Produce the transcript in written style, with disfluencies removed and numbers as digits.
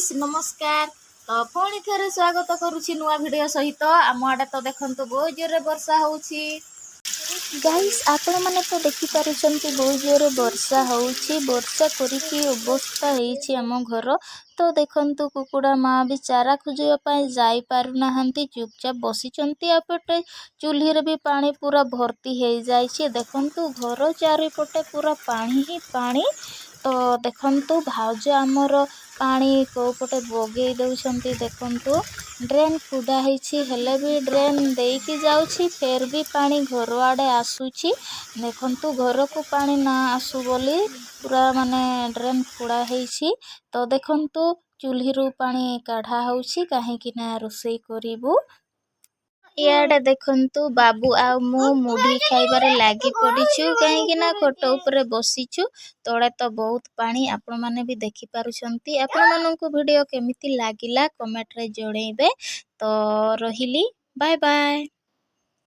Guys नमस्कार। तो पुणी थे स्वागत करुछि नुआ वीडियो सहित। आम आडे तो देखंतु बहुत जोरे वर्षा होउछि। गाइस आपण माने तो देखि पारुछंती बहुत जोरे वर्षा होउछि। वर्षा करिकी अवस्था हेछि हम घर। तो देखंतु कुकुड़ा माँ भी चारा खोजिया पाई जाई पारु नाहंती, चुपचाप बसिचंती। आपटे चूल्ही रे भी पानी पूरा भर्ती हे जाइछि। देखंतु घर चारिपटे पूरा पानी ही पानी। तो देखंतु भाउज आमर पानी कोपटे बगेई दउछंती। देखंतु ड्रेन खुदा हेछि हेले भी ड्रेन देकी जाउछि, फेर भी पानी घर आडे आसुछि। देखंतु घर को पानी ना आसु बोली पूरा माने ड्रेन खुड़ा हेछि। तो देखंतु चूल्ही रू पानी काढ़ा होउछि काहेकि ना रोषेई करिबु। इयाडे देखंतु बाबू आ मु मुढ़ी खाइबारे लागी पड़ीछु काहेकि ना खट ऊपर बसिछु। तळे तो बहुत पानी आपण माने भी देखि पारुछंती। आपण माननकु वीडियो केमिति लागिला कमेंट रे जणेबे। तो रहिली, बाय बाय।